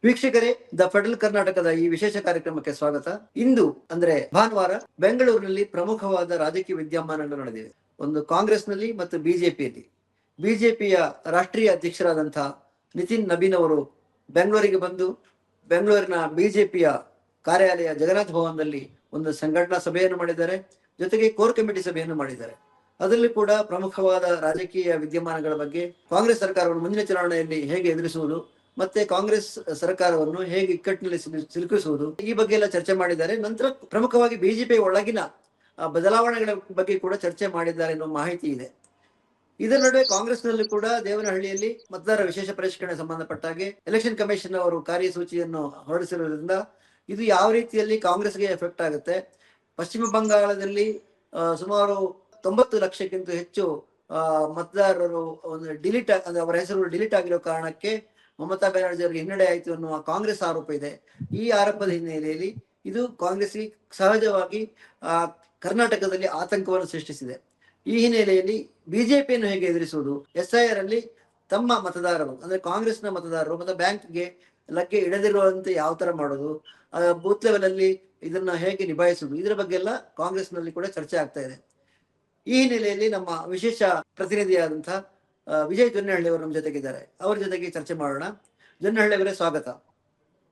ವೀಕ್ಷಕರೇ, the federal ಕರ್ನಾಟಕದ ಈ ವಿಶೇಷ ಕಾರ್ಯಕ್ರಮಕ್ಕೆ ಸ್ವಾಗತ. ಇಂದು ಅಂದ್ರೆ ಭಾನುವಾರ ಬೆಂಗಳೂರಿನಲ್ಲಿ ಪ್ರಮುಖವಾದ ರಾಜಕೀಯ ವಿದ್ಯಮಾನಗಳು ನಡೆದಿವೆ. ಒಂದು ಕಾಂಗ್ರೆಸ್ನಲ್ಲಿ ಮತ್ತು ಬಿಜೆಪಿಯಲ್ಲಿ. ಬಿಜೆಪಿಯ ರಾಷ್ಟ್ರೀಯ ಅಧ್ಯಕ್ಷರಾದಂತಹ ನಿತಿನ್ ನಬೀನ್ ಅವರು ಬೆಂಗಳೂರಿಗೆ ಬಂದು ಬೆಂಗಳೂರಿನ ಬಿಜೆಪಿಯ ಕಾರ್ಯಾಲಯ ಜಗನ್ನಾಥ ಭವನದಲ್ಲಿ ಒಂದು ಸಂಘಟನಾ ಸಭೆಯನ್ನು ಮಾಡಿದ್ದಾರೆ. ಜೊತೆಗೆ ಕೋರ್ ಕಮಿಟಿ ಸಭೆಯನ್ನು ಮಾಡಿದ್ದಾರೆ. ಅದರಲ್ಲಿ ಕೂಡ ಪ್ರಮುಖವಾದ ರಾಜಕೀಯ ವಿದ್ಯಮಾನಗಳ ಬಗ್ಗೆ, ಕಾಂಗ್ರೆಸ್ ಸರ್ಕಾರವನ್ನು ಮುಂದಿನ ಚುನಾವಣೆಯಲ್ಲಿ ಹೇಗೆ ಎದುರಿಸುವುದು ಮತ್ತೆ ಕಾಂಗ್ರೆಸ್ ಸರ್ಕಾರವನ್ನು ಹೇಗೆ ಇಕ್ಕಟ್ಟಿನಲ್ಲಿ ಸಿಲುಕಿಸುವುದು, ಈ ಬಗ್ಗೆ ಎಲ್ಲ ಚರ್ಚೆ ಮಾಡಿದ್ದಾರೆ. ನಂತರ ಪ್ರಮುಖವಾಗಿ ಬಿಜೆಪಿ ಒಳಗಿನ ಬದಲಾವಣೆಗಳ ಬಗ್ಗೆ ಕೂಡ ಚರ್ಚೆ ಮಾಡಿದ್ದಾರೆ ಎನ್ನುವ ಮಾಹಿತಿ ಇದೆ. ಇದರ ನಡುವೆ ಕಾಂಗ್ರೆಸ್ನಲ್ಲಿ ಕೂಡ ದೇವನಹಳ್ಳಿಯಲ್ಲಿ ಮತದಾರರ ವಿಶೇಷ ಪರಿಷ್ಕರಣೆ ಸಂಬಂಧಪಟ್ಟ ಹಾಗೆ ಎಲೆಕ್ಷನ್ ಕಮಿಷನ್ ಅವರು ಕಾರ್ಯಸೂಚಿಯನ್ನು ಹೊರಡಿಸಿರುವುದರಿಂದ ಇದು ಯಾವ ರೀತಿಯಲ್ಲಿ ಕಾಂಗ್ರೆಸ್ಗೆ ಎಫೆಕ್ಟ್ ಆಗುತ್ತೆ. ಪಶ್ಚಿಮ ಬಂಗಾಳದಲ್ಲಿ ಸುಮಾರು 90 ಲಕ್ಷಕ್ಕಿಂತ ಹೆಚ್ಚು ಮತದಾರರು ಒಂದು ಡಿಲೀಟ್ ಅಂದ್ರೆ ಅವರ ಹೆಸರು ಡಿಲೀಟ್ ಆಗಿರೋ ಕಾರಣಕ್ಕೆ ಮಮತಾ ಬ್ಯಾನರ್ಜಿ ಅವರಿಗೆ ಹಿನ್ನಡೆ ಆಯಿತು ಅನ್ನುವ ಕಾಂಗ್ರೆಸ್ ಆರೋಪ ಇದೆ. ಈ ಆರೋಪದ ಹಿನ್ನೆಲೆಯಲ್ಲಿ ಇದು ಕಾಂಗ್ರೆಸ್ಗೆ ಸಹಜವಾಗಿ ಕರ್ನಾಟಕದಲ್ಲಿ ಆತಂಕವನ್ನು ಸೃಷ್ಟಿಸಿದೆ. ಈ ಹಿನ್ನೆಲೆಯಲ್ಲಿ ಬಿಜೆಪಿಯನ್ನು ಹೇಗೆ ಎದುರಿಸುವುದು, SIR ಅಲ್ಲಿ ತಮ್ಮ ಮತದಾರರು ಅಂದ್ರೆ ಕಾಂಗ್ರೆಸ್ನ ಮತದಾರರು ಮತ್ತೆ ಬ್ಯಾಂಕ್ಗೆ ಲಗ್ಗೆ ಇಡದಿರುವಂತೆ ಯಾವ ತರ ಮಾಡೋದು, ಬೂತ್ ಲೆವೆಲ್ ಅಲ್ಲಿ ಇದನ್ನ ಹೇಗೆ ನಿಭಾಯಿಸುವುದು, ಇದರ ಬಗ್ಗೆ ಎಲ್ಲ ಕಾಂಗ್ರೆಸ್ ನಲ್ಲಿ ಕೂಡ ಚರ್ಚೆ ಆಗ್ತಾ ಇದೆ. ಈ ಹಿನ್ನೆಲೆಯಲ್ಲಿ ನಮ್ಮ ವಿಶೇಷ ಪ್ರತಿನಿಧಿಯಾದಂತಹ ವಿಜಯ್ ಜೊನ್ನಹಳ್ಳಿ ಅವರು ನಮ್ಮ ಜೊತೆಗಿದ್ದಾರೆ. ಅವರ ಜೊತೆಗೆ ಚರ್ಚೆ ಮಾಡೋಣ. ಜೊನ್ನಹಳ್ಳಿ ಅವರೇ, ಸ್ವಾಗತ.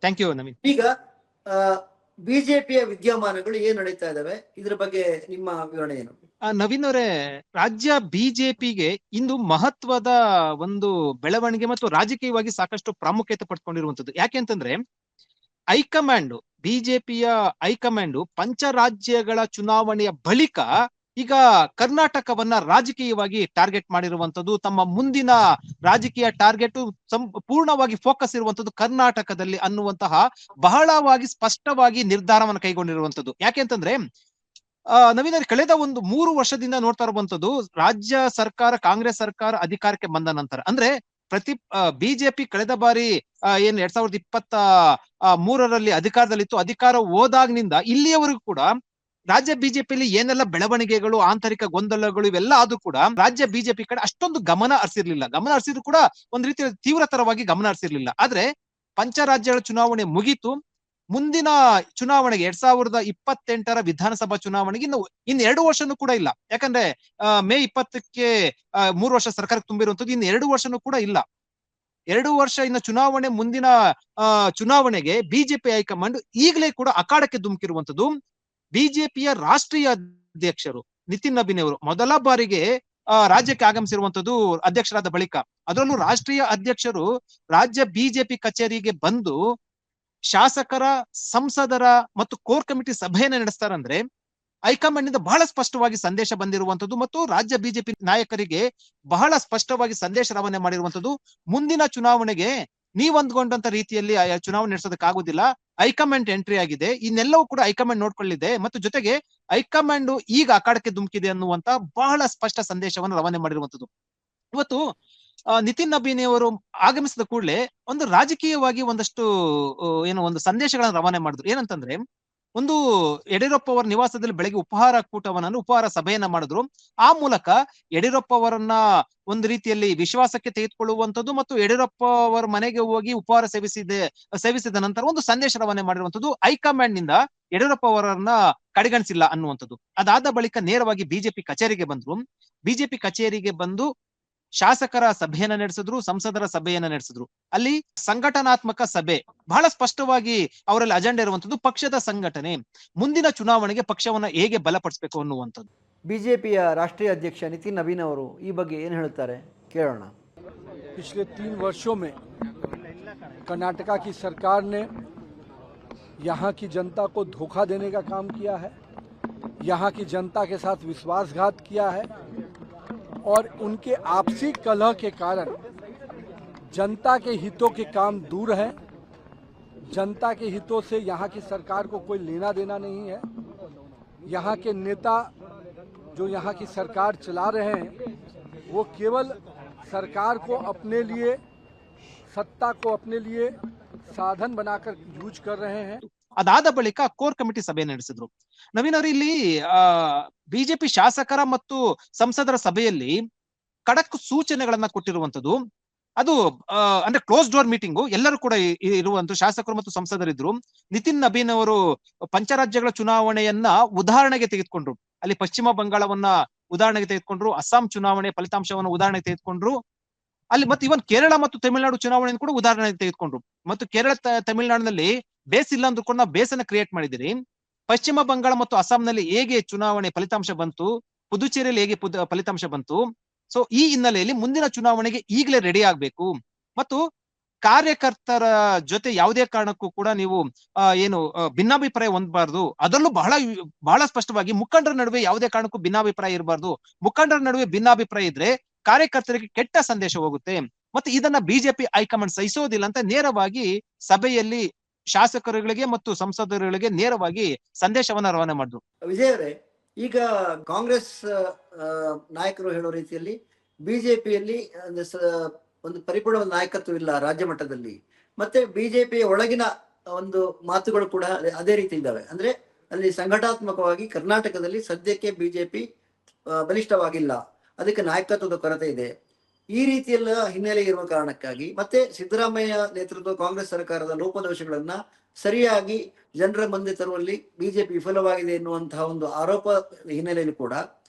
Thank you Naveen. ಈಗ ಬಿಜೆಪಿಯ ವಿದ್ಯಮಾನಗಳು ಏನ್ ನಡೀತಾ ಇದಾವೆ, ಇದ್ರ ಬಗ್ಗೆ ನಿಮ್ಮ ವಿವರಣೆ ಏನು? ನವೀನ್ ಅವರೇ, ರಾಜ್ಯ ಬಿಜೆಪಿಗೆ ಇಂದು ಮಹತ್ವದ ಒಂದು ಬೆಳವಣಿಗೆ ಮತ್ತು ರಾಜಕೀಯವಾಗಿ ಸಾಕಷ್ಟು ಪ್ರಾಮುಖ್ಯತೆ ಪಡ್ಕೊಂಡಿರುವಂತದ್ದು. ಯಾಕೆಂತಂದ್ರೆ ಹೈಕಮಾಂಡ್, ಬಿಜೆಪಿಯ ಹೈಕಮಾಂಡ್ ಪಂಚರಾಜ್ಯಗಳ ಚುನಾವಣೆಯ ಬಳಿಕ ಈಗ ಕರ್ನಾಟಕವನ್ನ ರಾಜಕೀಯವಾಗಿ ಟಾರ್ಗೆಟ್ ಮಾಡಿರುವಂತದ್ದು. ತಮ್ಮ ಮುಂದಿನ ರಾಜಕೀಯ ಟಾರ್ಗೆಟ್ ಪೂರ್ಣವಾಗಿ ಫೋಕಸ್ ಇರುವಂತದ್ದು ಕರ್ನಾಟಕದಲ್ಲಿ ಅನ್ನುವಂತಹ ಬಹಳವಾಗಿ ಸ್ಪಷ್ಟವಾಗಿ ನಿರ್ಧಾರವನ್ನು ಕೈಗೊಂಡಿರುವಂತದ್ದು. ಯಾಕೆಂತಂದ್ರೆ ನವೀನ, ಕಳೆದ ಒಂದು 3 ವರ್ಷದಿಂದ ನೋಡ್ತಾ ಇರುವಂತದ್ದು, ರಾಜ್ಯ ಸರ್ಕಾರ, ಕಾಂಗ್ರೆಸ್ ಸರ್ಕಾರ ಅಧಿಕಾರಕ್ಕೆ ಬಂದ ನಂತರ ಅಂದ್ರೆ ಬಿಜೆಪಿ ಕಳೆದ ಬಾರಿ 2023ರಲ್ಲಿ ಅಧಿಕಾರದಲ್ಲಿತ್ತು. ಅಧಿಕಾರ ಹೋದಾಗ್ನಿಂದ ಇಲ್ಲಿಯವರೆಗೂ ಕೂಡ ರಾಜ್ಯ ಬಿಜೆಪಿಯಲ್ಲಿ ಏನೆಲ್ಲ ಬೆಳವಣಿಗೆಗಳು, ಆಂತರಿಕ ಗೊಂದಲಗಳು ಇವೆಲ್ಲ ಆದ್ರೂ ಕೂಡ ರಾಜ್ಯ ಬಿಜೆಪಿ ಕಡೆ ಅಷ್ಟೊಂದು ಗಮನ ಹರಿಸಿರ್ಲಿಲ್ಲ. ಗಮನ ಹರಿಸಿದ್ರು ಕೂಡ ಒಂದ್ ರೀತಿಯ ತೀವ್ರತರವಾಗಿ ಗಮನ ಹರಿಸಿರ್ಲಿಲ್ಲ. ಆದ್ರೆ ಪಂಚರಾಜ್ಯಗಳ ಚುನಾವಣೆ ಮುಗೀತು. ಮುಂದಿನ ಚುನಾವಣೆಗೆ 2028ರ ವಿಧಾನಸಭಾ ಚುನಾವಣೆಗೆ ಇನ್ನು 2 ವರ್ಷನೂ ಕೂಡ ಇಲ್ಲ. ಯಾಕಂದ್ರೆ ಮೇ 20ಕ್ಕೆ 3 ವರ್ಷ ಸರ್ಕಾರಕ್ಕೆ ತುಂಬಿರುವಂತದ್ದು. ಇನ್ನು 2 ವರ್ಷನೂ ಕೂಡ ಇಲ್ಲ. 2 ವರ್ಷ ಇನ್ನು ಚುನಾವಣೆ, ಮುಂದಿನ ಚುನಾವಣೆಗೆ ಬಿಜೆಪಿ ಹೈಕಮಾಂಡ್ ಈಗಲೇ ಕೂಡ ಅಖಾಡಕ್ಕೆ ಧುಮುಕಿರುವಂತದ್ದು. ಬಿಜೆಪಿಯ ರಾಷ್ಟ್ರೀಯ ಅಧ್ಯಕ್ಷರು ನಿತಿನ್ ನಬೀನ್ ಅವರು ಮೊದಲ ಬಾರಿಗೆ ರಾಜ್ಯಕ್ಕೆ ಆಗಮಿಸಿರುವಂತದ್ದು ಅಧ್ಯಕ್ಷರಾದ ಬಳಿಕ. ಅದರಲ್ಲೂ ರಾಷ್ಟ್ರೀಯ ಅಧ್ಯಕ್ಷರು ರಾಜ್ಯ ಬಿಜೆಪಿ ಕಚೇರಿಗೆ ಬಂದು ಶಾಸಕರ, ಸಂಸದರ ಮತ್ತು ಕೋರ್ ಕಮಿಟಿ ಸಭೆಯನ್ನ ನಡೆಸ್ತಾರಂದ್ರೆ ಹೈಕಮಾಂಡ್ ನಿಂದ ಬಹಳ ಸ್ಪಷ್ಟವಾಗಿ ಸಂದೇಶ ಬಂದಿರುವಂತದ್ದು ಮತ್ತು ರಾಜ್ಯ ಬಿಜೆಪಿ ನಾಯಕರಿಗೆ ಬಹಳ ಸ್ಪಷ್ಟವಾಗಿ ಸಂದೇಶ ರವಾನೆ ಮಾಡಿರುವಂತದ್ದು. ಮುಂದಿನ ಚುನಾವಣೆಗೆ ನೀವ್ ಅಂದ್ಕೊಂಡಂತ ರೀತಿಯಲ್ಲಿ ಚುನಾವಣೆ ನಡೆಸೋದಕ್ಕಾಗುದಿಲ್ಲ, ಹೈಕಮಾಂಡ್ ಎಂಟ್ರಿ ಆಗಿದೆ, ಇನ್ನೆಲ್ಲವೂ ಕೂಡ ಹೈಕಮಾಂಡ್ ನೋಡ್ಕೊಳ್ಳಿದೆ ಮತ್ತು ಜೊತೆಗೆ ಹೈಕಮಾಂಡ್ ಈಗ ಅಖಾಡಕ್ಕೆ ಧುಮುಕಿದೆ ಅನ್ನುವಂತ ಬಹಳ ಸ್ಪಷ್ಟ ಸಂದೇಶವನ್ನು ರವಾನೆ ಮಾಡಿರುವಂತದ್ದು. ಇವತ್ತು ನಿತಿನ್ ನಬೀನ್ ಅವರು ಆಗಮಿಸಿದ ಕೂಡಲೇ ಒಂದು ರಾಜಕೀಯವಾಗಿ ಒಂದಷ್ಟು ಒಂದು ಸಂದೇಶಗಳನ್ನು ರವಾನೆ ಮಾಡಿದ್ರು. ಏನಂತಂದ್ರೆ, ಒಂದು ಯಡಿಯೂರಪ್ಪ ಅವರ ನಿವಾಸದಲ್ಲಿ ಬೆಳಗ್ಗೆ ಉಪಹಾರ ಸಭೆಯನ್ನ ಮಾಡಿದ್ರು. ಆ ಮೂಲಕ ಯಡಿಯೂರಪ್ಪ ಅವರನ್ನ ಒಂದು ರೀತಿಯಲ್ಲಿ ವಿಶ್ವಾಸಕ್ಕೆ ತೆಗೆದುಕೊಳ್ಳುವಂಥದ್ದು ಮತ್ತು ಯಡಿಯೂರಪ್ಪ ಅವರ ಮನೆಗೆ ಹೋಗಿ ಉಪಹಾರ ಸೇವಿಸಿದ ನಂತರ ಒಂದು ಸಂದೇಶ ರವಾನೆ ಮಾಡಿರುವಂತದ್ದು. ಹೈಕಮಾಂಡ್ ನಿಂದ ಯಡಿಯೂರಪ್ಪ ಅವರನ್ನ ಕಡೆಗಣಿಸಿಲ್ಲ ಅನ್ನುವಂಥದ್ದು. ಅದಾದ ಬಳಿಕ ನೇರವಾಗಿ ಬಿಜೆಪಿ ಕಚೇರಿಗೆ ಬಂದ್ರು. ಬಿಜೆಪಿ ಕಚೇರಿಗೆ ಬಂದು ಶಾಸಕರ ಸಭೆಯನ್ನ ನಡೆಸಿದ್ರು, ಸಂಸದರ ಸಭೆಯನ್ನ ನಡೆಸಿದ್ರು. ಅಲ್ಲಿ ಸಂಘಟನಾತ್ಮಕ ಸಭೆ, ಬಹಳ ಸ್ಪಷ್ಟವಾಗಿ ಅವರಲ್ಲಿ ಅಜೆಂಡಾ ಇರುವಂತದ್ದು ಪಕ್ಷದ ಸಂಘಟನೆ, ಮುಂದಿನ ಚುನಾವಣೆಗೆ ಪಕ್ಷವನ್ನ ಹೇಗೆ ಬಲಪಡಿಸಬೇಕು ಅನ್ನುವಂಥದ್ದು. ಬಿಜೆಪಿಯ ರಾಷ್ಟ್ರೀಯ ಅಧ್ಯಕ್ಷ ನಿತಿನ್ ನಬೀನ್ ಅವರು ಈ ಬಗ್ಗೆ ಏನು ಹೇಳ್ತಾರೆ ಕೇಳೋಣ. पिछले 3 वर्षों में कर्नाटका की सरकार ने यहाँ की जनता को धोखा देने का काम किया है, यहाँ की जनता के साथ विश्वासघात किया है और उनके आपसी कलह के कारण जनता के हितों के काम दूर है। जनता के हितों से यहाँ की सरकार को कोई लेना देना नहीं है। यहाँ के नेता जो यहाँ की सरकार चला रहे हैं वो केवल सरकार को अपने लिए, सत्ता को अपने लिए साधन बनाकर यूज कर रहे हैं। ಅದಾದ ಬಳಿಕ ಕೋರ್ ಕಮಿಟಿ ಸಭೆ ನಡೆಸಿದ್ರು. ನವೀನ್ ಅವರು, ಇಲ್ಲಿ ಬಿಜೆಪಿ ಶಾಸಕರ ಮತ್ತು ಸಂಸದರ ಸಭೆಯಲ್ಲಿ ಖಡಕ್ ಸೂಚನೆಗಳನ್ನ ಕೊಟ್ಟಿರುವಂತದ್ದು. ಅದು ಅಂದ್ರೆ ಕ್ಲೋಸ್ ಡೋರ್ ಮೀಟಿಂಗು, ಎಲ್ಲರೂ ಕೂಡ ಇರುವಂತ ಶಾಸಕರು ಮತ್ತು ಸಂಸದರಿದ್ರು. ನಿತಿನ್ ನಬೀನ್ ಅವರು ಪಂಚರಾಜ್ಯಗಳ ಚುನಾವಣೆಯನ್ನ ಉದಾಹರಣೆಗೆ ತೆಗೆದುಕೊಂಡ್ರು. ಅಲ್ಲಿ ಪಶ್ಚಿಮ ಬಂಗಾಳವನ್ನ ಉದಾಹರಣೆಗೆ ತೆಗೆದುಕೊಂಡ್ರು, ಅಸ್ಸಾಂ ಚುನಾವಣೆ ಫಲಿತಾಂಶವನ್ನು ಉದಾಹರಣೆಗೆ ತೆಗೆದುಕೊಂಡ್ರು, ಅಲ್ಲಿ ಮತ್ತೆ ಇವನ್ ಕೇರಳ ಮತ್ತು ತಮಿಳುನಾಡು ಚುನಾವಣೆಯನ್ನು ಕೂಡ ಉದಾಹರಣೆಗೆ ತೆಗೆದುಕೊಂಡ್ರು. ಮತ್ತು ಕೇರಳ ತಮಿಳುನಾಡಿನಲ್ಲಿ ಬೇಸ್ ಇಲ್ಲ ಅಂದ್ರೂ ಕೂಡ ನಾವು ಬೇಸನ್ನ ಕ್ರಿಯೇಟ್ ಮಾಡಿದಿರಿ. ಪಶ್ಚಿಮ ಬಂಗಾಳ ಮತ್ತು ಅಸ್ಸಾಂನಲ್ಲಿ ಹೇಗೆ ಚುನಾವಣೆ ಫಲಿತಾಂಶ ಬಂತು, ಪುದುಚೇರಿಯಲ್ಲಿ ಹೇಗೆ ಫಲಿತಾಂಶ ಬಂತು. ಸೊ ಈ ಹಿನ್ನೆಲೆಯಲ್ಲಿ ಮುಂದಿನ ಚುನಾವಣೆಗೆ ಈಗಲೇ ರೆಡಿ ಆಗ್ಬೇಕು. ಮತ್ತು ಕಾರ್ಯಕರ್ತರ ಜೊತೆ ಯಾವುದೇ ಕಾರಣಕ್ಕೂ ಕೂಡ ನೀವು ಭಿನ್ನಾಭಿಪ್ರಾಯ ಹೊಂದಬಾರ್ದು. ಅದರಲ್ಲೂ ಬಹಳ ಸ್ಪಷ್ಟವಾಗಿ ಮುಖಂಡರ ನಡುವೆ ಯಾವುದೇ ಕಾರಣಕ್ಕೂ ಭಿನ್ನಾಭಿಪ್ರಾಯ ಇರಬಾರ್ದು. ಮುಖಂಡರ ನಡುವೆ ಭಿನ್ನಾಭಿಪ್ರಾಯ ಇದ್ರೆ ಕಾರ್ಯಕರ್ತರಿಗೆ ಕೆಟ್ಟ ಸಂದೇಶ ಹೋಗುತ್ತೆ. ಮತ್ತೆ ಇದನ್ನ ಬಿಜೆಪಿ ಹೈಕಮಾಂಡ್ ಸಹಿಸೋದಿಲ್ಲ ಅಂತ ನೇರವಾಗಿ ಸಭೆಯಲ್ಲಿ ಶಾಸಕರುಗಳಿಗೆ ಮತ್ತು ಸಂಸದರುಗಳಿಗೆ ನೇರವಾಗಿ ಸಂದೇಶವನ್ನ ರವಾನೆ ಮಾಡಿದ್ರು. ವಿಜಯ್ ಅವರೇ, ಈಗ ಕಾಂಗ್ರೆಸ್ ನಾಯಕರು ಹೇಳೋ ರೀತಿಯಲ್ಲಿ ಬಿಜೆಪಿಯಲ್ಲಿ ಒಂದು ಪರಿಪೂರ್ಣ ನಾಯಕತ್ವ ಇಲ್ಲ ರಾಜ್ಯ ಮಟ್ಟದಲ್ಲಿ. ಮತ್ತೆ ಬಿಜೆಪಿಯ ಒಳಗಿನ ಒಂದು ಮಾತುಗಳು ಕೂಡ ಅದೇ ರೀತಿ ಇದ್ದಾವೆ. ಅಂದ್ರೆ ಅಲ್ಲಿ ಸಂಘಟನಾತ್ಮಕವಾಗಿ ಕರ್ನಾಟಕದಲ್ಲಿ ಸದ್ಯಕ್ಕೆ ಬಿಜೆಪಿ ಬಲಿಷ್ಠವಾಗಿಲ್ಲ, ಅದಕ್ಕೆ ನಾಯಕತ್ವದ ಕೊರತೆ ಇದೆ. ಈ ರೀತಿಯೆಲ್ಲ ಹಿನ್ನೆಲೆ ಇರುವ ಕಾರಣಕ್ಕಾಗಿ ಮತ್ತೆ ಸಿದ್ದರಾಮಯ್ಯ ನೇತೃತ್ವದ ಕಾಂಗ್ರೆಸ್ ಸರ್ಕಾರದ ಲೋಪದೋಷಗಳನ್ನ ಸರಿಯಾಗಿ ಜನರ ಮುಂದೆ ತರುವಲ್ಲಿ ಬಿಜೆಪಿ ವಿಫಲವಾಗಿದೆ ಎನ್ನುವಂತಹ ಒಂದು ಆರೋಪ ಹಿನ್ನೆಲೆಯಲ್ಲಿ ಕೂಡ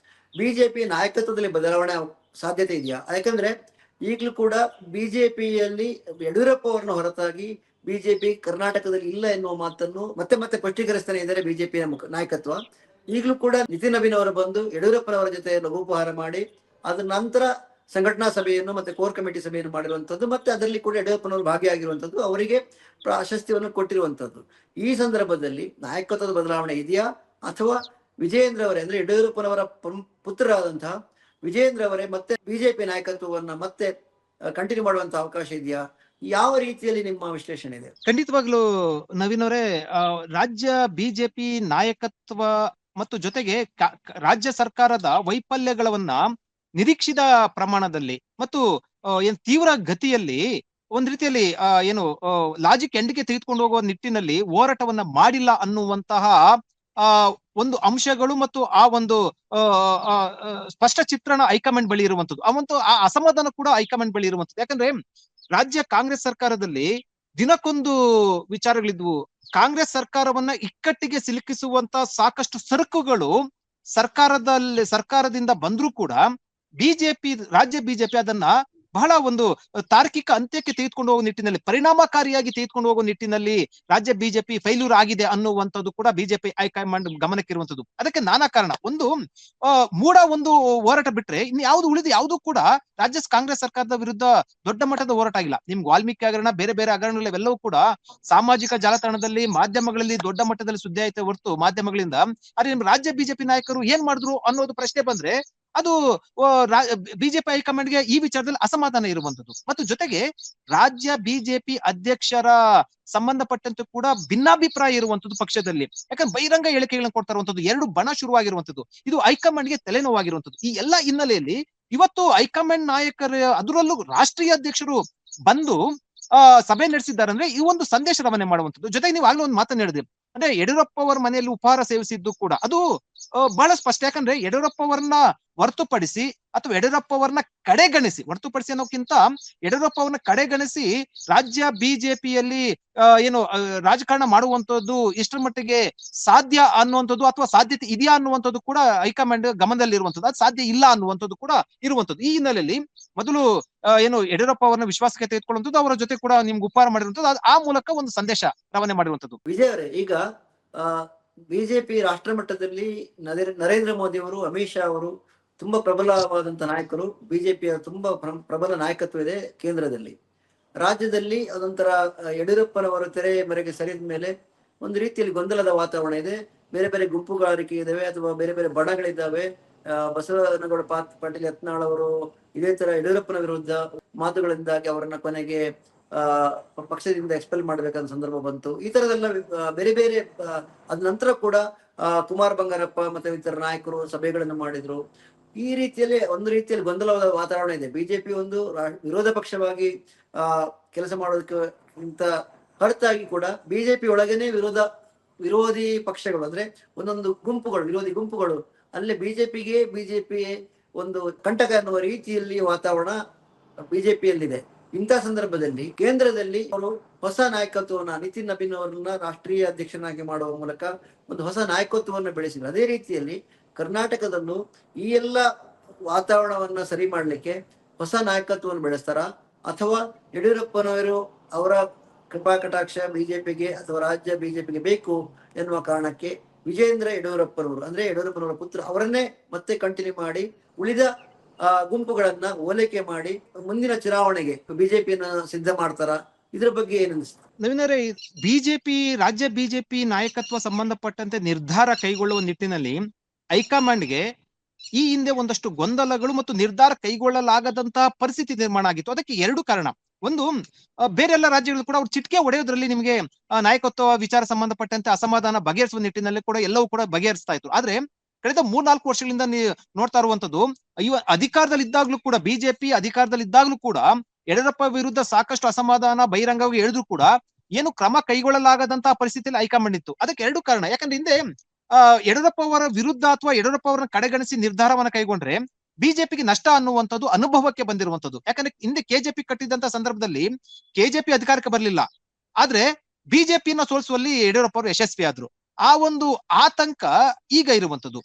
ಬಿಜೆಪಿ ನಾಯಕತ್ವದಲ್ಲಿ ಬದಲಾವಣೆ ಸಾಧ್ಯತೆ ಇದೆಯಾ? ಯಾಕಂದ್ರೆ ಈಗಲೂ ಕೂಡ ಬಿಜೆಪಿಯಲ್ಲಿ ಯಡಿಯೂರಪ್ಪ ಅವರನ್ನು ಹೊರತಾಗಿ ಬಿಜೆಪಿ ಕರ್ನಾಟಕದಲ್ಲಿ ಇಲ್ಲ ಎನ್ನುವ ಮಾತನ್ನು ಮತ್ತೆ ಮತ್ತೆ ಸ್ಪಷ್ಟೀಕರಿಸ್ತಾನೆ ಇದ್ದಾರೆ ಬಿಜೆಪಿಯ ನಾಯಕತ್ವ. ಈಗಲೂ ಕೂಡ ನಿತಿನ್ ನಬೀನ್ ಅವರು ಬಂದು ಯಡಿಯೂರಪ್ಪನವರ ಜೊತೆ ಲಘುಪಹಾರ ಮಾಡಿ ಅದ ನಂತರ ಸಂಘಟನಾ ಸಭೆಯನ್ನು ಮತ್ತೆ ಕೋರ್ ಕಮಿಟಿ ಸಭೆಯನ್ನು ಮಾಡಿರುವಂತದ್ದು, ಮತ್ತೆ ಅದರಲ್ಲಿ ಕೂಡ ಯಡಿಯೂರಪ್ಪನವರು ಭಾಗಿಯಾಗಿರುವಂತದ್ದು, ಅವರಿಗೆ ಪ್ರಾಶಸ್ತ್ಯವನ್ನು ಕೊಟ್ಟಿರುವಂತದ್ದು. ಈ ಸಂದರ್ಭದಲ್ಲಿ ನಾಯಕತ್ವದ ಬದಲಾವಣೆ ಇದೆಯಾ, ಅಥವಾ ವಿಜಯೇಂದ್ರ ಅವರೇ ಅಂದ್ರೆ ಯಡಿಯೂರಪ್ಪನವರ ಪುತ್ರರಾದಂತಹ ವಿಜಯೇಂದ್ರ ಅವರೇ ಮತ್ತೆ ಬಿಜೆಪಿ ನಾಯಕತ್ವವನ್ನ ಮತ್ತೆ ಕಂಟಿನ್ಯೂ ಮಾಡುವಂತ ಅವಕಾಶ ಇದೆಯಾ? ಯಾವ ರೀತಿಯಲ್ಲಿ ನಿಮ್ಮ ವಿಶ್ಲೇಷಣೆ ಇದೆ? ಖಂಡಿತವಾಗ್ಲೂ ನವೀನ್ ಅವರೇ, ರಾಜ್ಯ ಬಿಜೆಪಿ ನಾಯಕತ್ವ ಮತ್ತು ಜೊತೆಗೆ ರಾಜ್ಯ ಸರ್ಕಾರದ ವೈಫಲ್ಯಗಳನ್ನ ನಿರೀಕ್ಷಿತ ಪ್ರಮಾಣದಲ್ಲಿ ಮತ್ತು ತೀವ್ರ ಗತಿಯಲ್ಲಿ ಒಂದ್ ರೀತಿಯಲ್ಲಿ ಲಾಜಿಕ್ ಎಂಡ್ಗೆ ತೆಗೆದುಕೊಂಡು ಹೋಗುವ ನಿಟ್ಟಿನಲ್ಲಿ ಹೋರಾಟವನ್ನ ಮಾಡಿಲ್ಲ ಅನ್ನುವಂತಹ ಒಂದು ಅಂಶಗಳು ಮತ್ತು ಆ ಒಂದು ಸ್ಪಷ್ಟ ಚಿತ್ರಣ ಹೈಕಮಾಂಡ್ ಬಳಿ ಇರುವಂತದ್ದು. ಆ ಅಸಮಾಧಾನ ಕೂಡ ಹೈಕಮಾಂಡ್ ಬಳಿ ಇರುವಂತದ್ದು. ಯಾಕಂದ್ರೆ ರಾಜ್ಯ ಕಾಂಗ್ರೆಸ್ ಸರ್ಕಾರದಲ್ಲಿ ದಿನಕ್ಕೊಂದು ವಿಚಾರಗಳಿದ್ವು. ಕಾಂಗ್ರೆಸ್ ಸರ್ಕಾರವನ್ನ ಇಕ್ಕಟ್ಟಿಗೆ ಸಿಲುಕಿಸುವಂತ ಸಾಕಷ್ಟು ಸರಕುಗಳು ಸರ್ಕಾರದಿಂದ ಬಂದ್ರೂ ಕೂಡ ರಾಜ್ಯ ಬಿಜೆಪಿ ಅದನ್ನ ಬಹಳ ಒಂದು ತಾರ್ಕಿಕ ಅಂತ್ಯಕ್ಕೆ ತೆಗೆದುಕೊಂಡು ಹೋಗುವ ನಿಟ್ಟಿನಲ್ಲಿ, ಪರಿಣಾಮಕಾರಿಯಾಗಿ ತೆಗೆದುಕೊಂಡು ಹೋಗುವ ನಿಟ್ಟಿನಲ್ಲಿ ರಾಜ್ಯ ಬಿಜೆಪಿ ಫೈಲ್ಯೂರ್ ಆಗಿದೆ ಅನ್ನುವಂಥದ್ದು ಕೂಡ ಬಿಜೆಪಿ ಹೈಕಮಾಂಡ್ ಗಮನಕ್ಕಿರುವಂತದ್ದು. ಅದಕ್ಕೆ ನಾನಾ ಕಾರಣ. ಮೂಡ ಒಂದು ಹೋರಾಟ ಬಿಟ್ರೆ ಇನ್ನು ಯಾವುದು ಕೂಡ ರಾಜ್ಯ ಕಾಂಗ್ರೆಸ್ ಸರ್ಕಾರದ ವಿರುದ್ಧ ದೊಡ್ಡ ಮಟ್ಟದ ಹೋರಾಟ ಆಗಿಲ್ಲ. ನಿಮ್ಗೆ ವಾಲ್ಮೀಕಿ ಹಗರಣ, ಬೇರೆ ಬೇರೆ ಹಗರಣಗಳೆಲ್ಲವೂ ಕೂಡ ಸಾಮಾಜಿಕ ಜಾಲತಾಣದಲ್ಲಿ ಮಾಧ್ಯಮಗಳಲ್ಲಿ ದೊಡ್ಡ ಮಟ್ಟದಲ್ಲಿ ಸುದ್ದಿ ಆಯ್ತು ಹೊರತು ಮಾಧ್ಯಮಗಳಿಂದ. ಆದ್ರೆ ನಿಮ್ ರಾಜ್ಯ ಬಿಜೆಪಿ ನಾಯಕರು ಏನ್ ಮಾಡಿದ್ರು ಅನ್ನೋದು ಪ್ರಶ್ನೆ ಬಂದ್ರೆ ಅದು ಬಿಜೆಪಿ ಹೈಕಮಾಂಡ್ಗೆ ಈ ವಿಚಾರದಲ್ಲಿ ಅಸಮಾಧಾನ ಇರುವಂತದ್ದು. ಮತ್ತು ಜೊತೆಗೆ ರಾಜ್ಯ ಬಿಜೆಪಿ ಅಧ್ಯಕ್ಷರ ಸಂಬಂಧಪಟ್ಟಂತೆ ಕೂಡ ಭಿನ್ನಾಭಿಪ್ರಾಯ ಇರುವಂತದ್ದು ಪಕ್ಷದಲ್ಲಿ. ಯಾಕಂದ್ರೆ ಬಹಿರಂಗ ಹೇಳಿಕೆಗಳನ್ನ ಕೊಡ್ತಾ ಇರುವಂತದ್ದು, ಎರಡು ಬಣ ಶುರುವಾಗಿರುವಂತದ್ದು, ಇದು ಹೈಕಮಾಂಡ್ಗೆ ತಲೆನೋವಾಗಿರುವಂತದ್ದು. ಈ ಎಲ್ಲಾ ಹಿನ್ನೆಲೆಯಲ್ಲಿ ಇವತ್ತು ಹೈಕಮಾಂಡ್ ನಾಯಕರು, ಅದರಲ್ಲೂ ರಾಷ್ಟ್ರೀಯ ಅಧ್ಯಕ್ಷರು ಬಂದು ಸಭೆ ನಡೆಸಿದ್ದಾರೆ ಅಂದ್ರೆ ಈ ಒಂದು ಸಂದೇಶ ರವಾನೆ ಮಾಡುವಂತದ್ದು. ಜೊತೆಗೆ ನೀವು ಆಗ್ಲೂ ಒಂದು ಮಾತನ್ನ ಹೇಳಿದ್ರಿ, ಅಂದ್ರೆ ಯಡಿಯೂರಪ್ಪ ಅವರ ಮನೆಯಲ್ಲಿ ಉಪಹಾರ ಸೇವಿಸಿದ್ದು ಕೂಡ ಅದು ಬಹಳ ಸ್ಪಷ್ಟ. ಯಾಕಂದ್ರೆ ಯಡಿಯೂರಪ್ಪ ಅವರನ್ನ ಹೊರತುಪಡಿಸಿ ಅಥವಾ ಯಡಿಯೂರಪ್ಪ ಅವರನ್ನ ಹೊರತುಪಡಿಸಿ ಅನ್ನೋಕ್ಕಿಂತ ಯಡಿಯೂರಪ್ಪ ಅವರನ್ನ ಕಡೆಗಣಿಸಿ ರಾಜ್ಯ ಬಿಜೆಪಿಯಲ್ಲಿ ರಾಜಕಾರಣ ಮಾಡುವಂತದ್ದು ಎಷ್ಟರ ಮಟ್ಟಿಗೆ ಸಾಧ್ಯ ಅನ್ನುವಂಥದ್ದು ಅಥವಾ ಸಾಧ್ಯತೆ ಇದೆಯಾ ಅನ್ನುವಂಥದ್ದು ಕೂಡ ಹೈಕಮಾಂಡ್ ಗಮನದಲ್ಲಿ ಇರುವಂತದ್ದು. ಅದು ಸಾಧ್ಯ ಇಲ್ಲ ಅನ್ನುವಂಥದ್ದು ಕೂಡ ಇರುವಂತದ್ದು. ಈ ಹಿನ್ನೆಲೆಯಲ್ಲಿ ಮೊದಲು ಯಡಿಯೂರಪ್ಪ ಅವರನ್ನ ವಿಶ್ವಾಸಕ್ಕೆ ತೆಗೆದುಕೊಳ್ಳುವಂಥದ್ದು, ಅವರ ಜೊತೆ ಕೂಡ ನಿಮ್ಗೆ ಉಪಹಾರ ಮಾಡಿರುವಂತದ್ದು, ಆ ಮೂಲಕ ಒಂದು ಸಂದೇಶ ರವಾನೆ ಮಾಡಿರುವಂತದ್ದು. ವಿಜಯ್ ಅವರೇ, ಈಗ ಬಿಜೆಪಿ ರಾಷ್ಟ್ರ ಮಟ್ಟದಲ್ಲಿ ನರೇಂದ್ರ ಮೋದಿ ಅವರು, ಅಮಿತ್ ಶಾ ಅವರು ತುಂಬಾ ಪ್ರಬಲವಾದಂತ ನಾಯಕರು. ಬಿಜೆಪಿಯ ತುಂಬಾ ಪ್ರಬಲ ನಾಯಕತ್ವ ಇದೆ ಕೇಂದ್ರದಲ್ಲಿ. ರಾಜ್ಯದಲ್ಲಿ ಅದೊಂಥರ ಯಡಿಯೂರಪ್ಪನವರು ತೆರೆ ಮೇರೆಗೆ ಸರಿದ ಮೇಲೆ ಒಂದು ರೀತಿಯಲ್ಲಿ ಗೊಂದಲದ ವಾತಾವರಣ ಇದೆ. ಬೇರೆ ಬೇರೆ ಗುಂಪುಗಾರಿಕೆ ಇದಾವೆ ಅಥವಾ ಬೇರೆ ಬೇರೆ ಬಣಗಳಿದ್ದಾವೆ. ಬಸವನಗೌಡ ಪಾಟೀಲ್ ಯತ್ನಾಳ್ ಅವರು ಇದೇ ತರ ಯಡಿಯೂರಪ್ಪನ ವಿರುದ್ಧ ಮಾತುಗಳಿಂದಾಗಿ ಅವರನ್ನ ಕೊನೆಗೆ ಪಕ್ಷದಿಂದ ಎಕ್ಸ್ಪೆಲ್ ಮಾಡ್ಬೇಕಂತ ಸಂದರ್ಭ ಬಂತು. ಈ ತರದೆಲ್ಲ ಬೇರೆ ಬೇರೆ ಅದ ನಂತರ ಕೂಡ ಕುಮಾರ್ ಬಂಗಾರಪ್ಪ ಮತ್ತೆ ಇತರ ನಾಯಕರು ಸಭೆಗಳನ್ನು ಮಾಡಿದ್ರು. ಈ ರೀತಿಯಲ್ಲಿ ಒಂದು ರೀತಿಯಲ್ಲಿ ಗೊಂದಲವಾದ ವಾತಾವರಣ ಇದೆ. ಬಿಜೆಪಿ ಒಂದು ವಿರೋಧ ಪಕ್ಷವಾಗಿ ಕೆಲಸ ಮಾಡೋದಕ್ಕಿಂತ ಹೊರತಾಗಿ ಕೂಡ ಬಿಜೆಪಿ ಒಳಗೇನೆ ವಿರೋಧಿ ಪಕ್ಷಗಳು ಅಂದ್ರೆ ಒಂದೊಂದು ಗುಂಪುಗಳು, ವಿರೋಧಿ ಗುಂಪುಗಳು, ಅಲ್ಲೇ ಬಿಜೆಪಿ ಒಂದು ಕಂಟಕ ಅನ್ನುವ ರೀತಿಯಲ್ಲಿ ವಾತಾವರಣ ಬಿಜೆಪಿಯಲ್ಲಿದೆ. ಇಂಥ ಸಂದರ್ಭದಲ್ಲಿ ಕೇಂದ್ರದಲ್ಲಿ ಅವರು ಹೊಸ ನಾಯಕತ್ವವನ್ನ, ನಿತಿನ್ ನಬೀನ್ ಅವರನ್ನ ರಾಷ್ಟ್ರೀಯ ಅಧ್ಯಕ್ಷನಾಗಿ ಮಾಡುವ ಮೂಲಕ ಒಂದು ಹೊಸ ನಾಯಕತ್ವವನ್ನು ಬೆಳೆಸಿದ್ರು. ಅದೇ ರೀತಿಯಲ್ಲಿ ಕರ್ನಾಟಕದಲ್ಲೂ ಈ ಎಲ್ಲ ವಾತಾವರಣವನ್ನ ಸರಿ ಮಾಡ್ಲಿಕ್ಕೆ ಹೊಸ ನಾಯಕತ್ವವನ್ನು ಬೆಳೆಸ್ತಾರ, ಅಥವಾ ಯಡಿಯೂರಪ್ಪನವರು ಅವರ ಕೃಪಾ ಕಟಾಕ್ಷ ಬಿಜೆಪಿಗೆ ಅಥವಾ ರಾಜ್ಯ ಬಿಜೆಪಿಗೆ ಬೇಕು ಎನ್ನುವ ಕಾರಣಕ್ಕೆ ವಿಜೇಂದ್ರ ಯಡಿಯೂರಪ್ಪನವರು, ಅಂದ್ರೆ ಯಡಿಯೂರಪ್ಪನವರ ಪುತ್ರ, ಅವರನ್ನೇ ಮತ್ತೆ ಕಂಟಿನ್ಯೂ ಮಾಡಿ ಉಳಿದ ಗುಂಪುಗಳನ್ನ ಹೋಲಿಕೆ ಮಾಡಿ ಮುಂದಿನ ಚುನಾವಣೆಗೆ ಬಿಜೆಪಿಯನ್ನ ಸಿದ್ಧ ಮಾಡ್ತಾರ? ಇದ್ರ ಬಗ್ಗೆ ಏನ್ ಅನಿಸ್ತು? ನವೀನರೇ, ಬಿಜೆಪಿ ರಾಜ್ಯ ಬಿಜೆಪಿ ನಾಯಕತ್ವ ಸಂಬಂಧಪಟ್ಟಂತೆ ನಿರ್ಧಾರ ಕೈಗೊಳ್ಳುವ ನಿಟ್ಟಿನಲ್ಲಿ ಹೈಕಮಾಂಡ್ಗೆ ಈ ಹಿಂದೆ ಒಂದಷ್ಟು ಗೊಂದಲಗಳು ಮತ್ತು ನಿರ್ಧಾರ ಕೈಗೊಳ್ಳಲಾಗದಂತಹ ಪರಿಸ್ಥಿತಿ ನಿರ್ಮಾಣ ಆಗಿತ್ತು. ಅದಕ್ಕೆ ಎರಡು ಕಾರಣ. ಒಂದು, ಬೇರೆ ಎಲ್ಲ ರಾಜ್ಯಗಳು ಕೂಡ ಅವ್ರು ಚಿಟಿಕೆ ಹೊಡೆಯೋದ್ರಲ್ಲಿ ನಿಮಗೆ ನಾಯಕತ್ವ ವಿಚಾರ ಸಂಬಂಧಪಟ್ಟಂತೆ ಅಸಮಾಧಾನ ಬಗೆಹರಿಸುವ ನಿಟ್ಟಿನಲ್ಲಿ ಕೂಡ ಎಲ್ಲವೂ ಕೂಡ ಬಗೆಹರಿಸ್ತಾ ಇತ್ತು. ಆದ್ರೆ ಕಳೆದ 3-4 ವರ್ಷಗಳಿಂದ ನೋಡ್ತಾ ಇರುವಂತದ್ದು, ಅಧಿಕಾರದಲ್ಲಿ ಇದ್ದಾಗ್ಲೂ ಕೂಡ, ಬಿಜೆಪಿ ಅಧಿಕಾರದಲ್ಲಿ ಇದ್ದಾಗ್ಲೂ ಕೂಡ ಯಡಿಯೂರಪ್ಪ ವಿರುದ್ಧ ಸಾಕಷ್ಟು ಅಸಮಾಧಾನ ಬಹಿರಂಗವಾಗಿ ಹೇಳಿದ್ರು ಕೂಡ ಏನು ಕ್ರಮ ಕೈಗೊಳ್ಳಲಾಗದಂತಹ ಪರಿಸ್ಥಿತಿಯಲ್ಲಿ ಹೈಕಮಾಂಡ್ ಇತ್ತು. ಅದಕ್ಕೆ ಎರಡು ಕಾರಣ. ಯಾಕಂದ್ರೆ ಹಿಂದೆ ಯಡಿಯೂರಪ್ಪ ಅವರ ವಿರುದ್ಧ ಅಥವಾ ಯಡಿಯೂರಪ್ಪ ಅವರನ್ನ ಕಡೆಗಣಿಸಿ ನಿರ್ಧಾರವನ್ನ ಕೈಗೊಂಡ್ರೆ ಬಿಜೆಪಿಗೆ ನಷ್ಟ ಅನ್ನುವಂಥದ್ದು ಅನುಭವಕ್ಕೆ ಬಂದಿರುವಂತದ್ದು. ಯಾಕಂದ್ರೆ ಹಿಂದೆ ಕೆಜೆಪಿ ಕಟ್ಟಿದಂತ ಸಂದರ್ಭದಲ್ಲಿ ಕೆಜೆಪಿ ಅಧಿಕಾರಕ್ಕೆ ಬರಲಿಲ್ಲ, ಆದ್ರೆ ಬಿಜೆಪಿಯನ್ನ ಸೋಲಿಸುವಲ್ಲಿ ಯಡಿಯೂರಪ್ಪ ಅವರು ಯಶಸ್ವಿ ಆದ್ರು. ಆ ಒಂದು ಆತಂಕ ಈಗ ಇರುವಂತದ್ದು.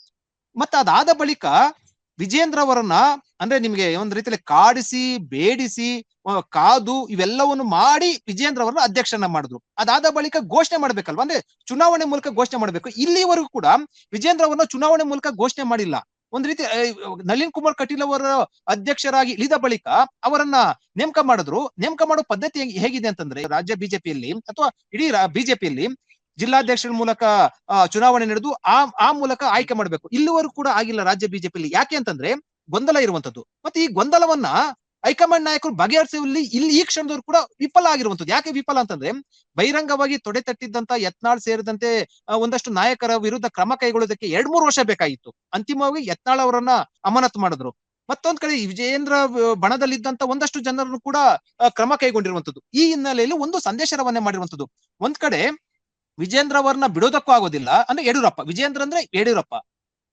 ಮತ್ತೆ ಅದಾದ ಬಳಿಕ ವಿಜೇಂದ್ರ ಅವರನ್ನ, ಅಂದ್ರೆ ನಿಮ್ಗೆ ಒಂದ್ ರೀತಿಯಲ್ಲಿ ಕಾಡಿಸಿ ಬೇಡಿಸಿ ಕಾದು ಇವೆಲ್ಲವನ್ನು ಮಾಡಿ ವಿಜೇಂದ್ರ ಅವರನ್ನ ಅಧ್ಯಕ್ಷರನ್ನ ಮಾಡಿದ್ರು. ಅದಾದ ಬಳಿಕ ಘೋಷಣೆ ಮಾಡ್ಬೇಕಲ್ವಾ, ಅಂದ್ರೆ ಚುನಾವಣೆ ಮೂಲಕ ಘೋಷಣೆ ಮಾಡ್ಬೇಕು. ಇಲ್ಲಿವರೆಗೂ ಕೂಡ ವಿಜೇಂದ್ರ ಅವರನ್ನ ಚುನಾವಣೆ ಮೂಲಕ ಘೋಷಣೆ ಮಾಡಿಲ್ಲ. ಒಂದ್ ರೀತಿ ನಳಿನ್ ಕುಮಾರ್ ಕಟೀಲ್ ಅವರ ಅಧ್ಯಕ್ಷರಾಗಿ ಇಳಿದ ಬಳಿಕ ಅವರನ್ನ ನೇಮಕ ಮಾಡಿದ್ರು. ನೇಮಕ ಮಾಡೋ ಪದ್ಧತಿ ಹೇಗಿದೆ ಅಂತಂದ್ರೆ, ರಾಜ್ಯ ಬಿಜೆಪಿಯಲ್ಲಿ ಅಥವಾ ಇಡೀ ಬಿಜೆಪಿಯಲ್ಲಿ ಜಿಲ್ಲಾಧ್ಯಕ್ಷರ ಮೂಲಕ ಚುನಾವಣೆ ನಡೆದು ಆ ಮೂಲಕ ಆಯ್ಕೆ ಮಾಡಬೇಕು. ಇಲ್ಲಿವರೆಗೂ ಕೂಡ ಆಗಿಲ್ಲ ರಾಜ್ಯ ಬಿಜೆಪಿಯಲ್ಲಿ. ಯಾಕೆ ಅಂತಂದ್ರೆ ಗೊಂದಲ ಇರುವಂತದ್ದು. ಮತ್ತೆ ಈ ಗೊಂದಲವನ್ನ ಹೈಕಮಾಂಡ್ ನಾಯಕರು ಬಗೆಹರಿಸುವಲ್ಲಿ ಇಲ್ಲಿ ಈ ಕ್ಷಣದವರು ಕೂಡ ವಿಫಲ ಆಗಿರುವಂತದ್ದು. ಯಾಕೆ ವಿಫಲ ಅಂತಂದ್ರೆ, ಬಹಿರಂಗವಾಗಿ ತೊಡೆ ತಟ್ಟಿದ್ದಂತ ಯತ್ನಾಳ್ ಸೇರಿದಂತೆ ಒಂದಷ್ಟು ನಾಯಕರ ವಿರುದ್ಧ ಕ್ರಮ ಕೈಗೊಳ್ಳೋದಕ್ಕೆ 2-3 ವರ್ಷ ಬೇಕಾಗಿತ್ತು. ಅಂತಿಮವಾಗಿ ಯತ್ನಾಳ್ ಅವರನ್ನ ಅಮಾನತು ಮಾಡಿದ್ರು. ಮತ್ತೊಂದ್ ಕಡೆ ವಿಜೇಂದ್ರ ಬಣದಲ್ಲಿದ್ದಂತ ಒಂದಷ್ಟು ಜನರನ್ನು ಕೂಡ ಕ್ರಮ ಕೈಗೊಂಡಿರುವಂತದ್ದು. ಈ ಹಿನ್ನೆಲೆಯಲ್ಲಿ ಒಂದು ಸಂದೇಶ ರವಾನೆ ಮಾಡಿರುವಂತದ್ದು. ಒಂದ್ ಕಡೆ ವಿಜೇಂದ್ರ ಅವರನ್ನ ಬಿಡೋದಕ್ಕೂ ಆಗೋದಿಲ್ಲ, ಅಂದ್ರೆ ಯಡಿಯೂರಪ್ಪ, ವಿಜೇಂದ್ರ ಅಂದ್ರೆ ಯಡಿಯೂರಪ್ಪ,